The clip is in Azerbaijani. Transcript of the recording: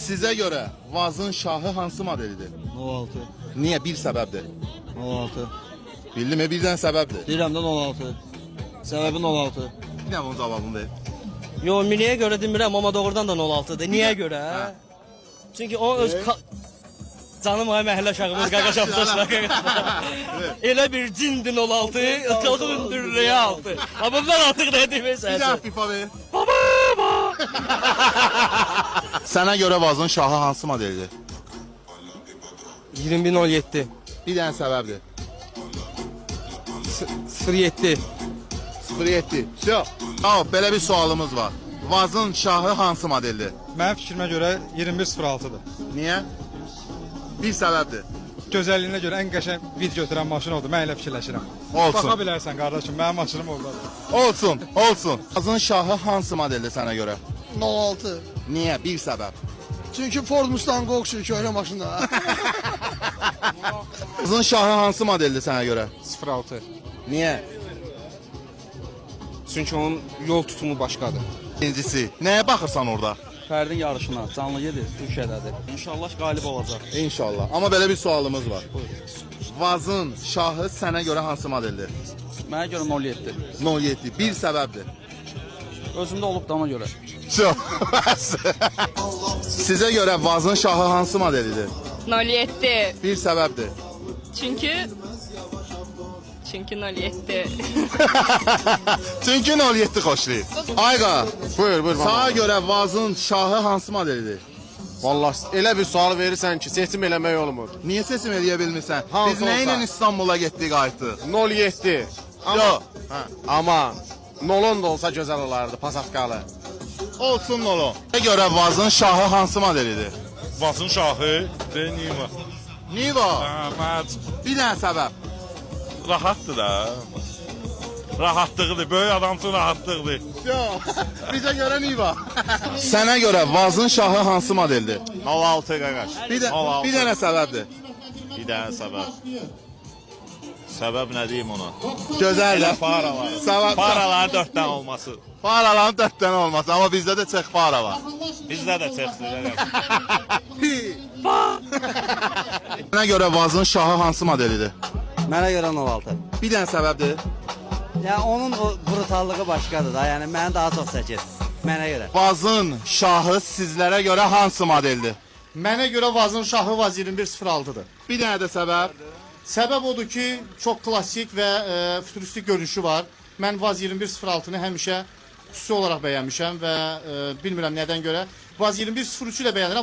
Sizə görə Vazın şahı hansı modelidir? Nol 6. Niyə? Bir səbəbdir. Nol 6. Bildim mi? Birdən səbəbdir. Deyirəm də nol 6. Səbəbi nol 6. Bir də bunun cavabını ver. Yo, Miniyə görə demirəm, amma doğrudan da 06-dır. Niyə görə? Çünki o öz canım ay məhəllə uşağımız qaqaş avtosuna. Elə bir cindir 06, qalxındır realtı. Amma bundan artıq nə deməsən? Bir də FIFA ver. Sənə görə Vazın şahı hansı modelidir? 2007. Bir dənə səbəbdir. 07. 07. Yox. Tamam, belə bir sualımız var. Vazın şahı hansı modeldir? Mənim fikrimə görə 2106-dır. Niyə? Bir səbəbdir. Gözəlliyinə görə ən qəşəng video götürən maşın oldu. Mən elə fikirləşirəm. Olsun. Baxa bilərsən qardaşım, mənim maşınım oldu. Olsun, olsun. Vazın şahı hansı modeldir sənə görə? 06. Niyə? Bir səbəb. Çünki Ford Mustang oxşur köhnə maşında. Vazın şahı hansı modeldir sənə görə? 06. Niyə? Çünki onun yol tutumu başqadır. İkincisi, nəyə baxırsan orada? Fərdin yarışına canlı gedir, Türkiyədədir. İnşallah qalib olacaq. İnşallah. Amma belə bir sualımız var. Vazın şahı sənə görə hansı modeldir? Mənə görə 07. 07. Bir səbəbdir. Özümdə olub da ona görə. Çox. Sizə görə Vazın şahı hansı modelidir? 07. Bir səbəbdir. Çünki 07. Çünki 07 xoşlayır. Ayqa, Buyur. sağa görə Vazın şahı hansı modelidir? Vallahi elə bir sual verirsən ki, seçim eləmək olmur. Niyə seçim edə bilmirsən? Hansı Biz nə ilə olsa? İstanbula getdik, qayıtdıq? 07. Yox. Amma 10 da olsa gözəl olardı, pasatkalı. Olsun oğlum. Sizə görə Vazın şahı hansı modelidir? Vazın şahı Niva. Niva. Əhməd Bir dənə səbəb. rahatdır da. Rahatlığıdır, böyük adam üçün rahatlıqdır. Yox. Bizə görə Niva. Sənə görə Vazın şahı hansı modeldir? 06 qaqaş. Bir dənə səbəbdir. Bir dənə səbəb. Səbəb nə deyim ona? Gözəl də. Faralar. Səbəb. Faraların 4 dənə olması. Faraların 4 dənə olması, amma bizdə də çex fara var. Bizdə də çəkdir. Sənə görə Vazın şahı hansı modelidir? Mənə görə 06. Bir dənə səbəbdir. Yəni onun o brutallığı başqadır da. Yəni məni daha çox çəkir. Mənə görə. Vazın şahı sizlərə görə hansı modeldir? Mənə görə Vazın şahı Vaz 2106-dır. Bir dənə də səbəb. Səbəb odur ki, çox klassik və füturistik görünüşü var. Mən Vaz 2106-nı həmişə xüsusi olaraq bəyənmişəm və bilmirəm nədən görə. Vaz 2103-ü də bəyənirəm.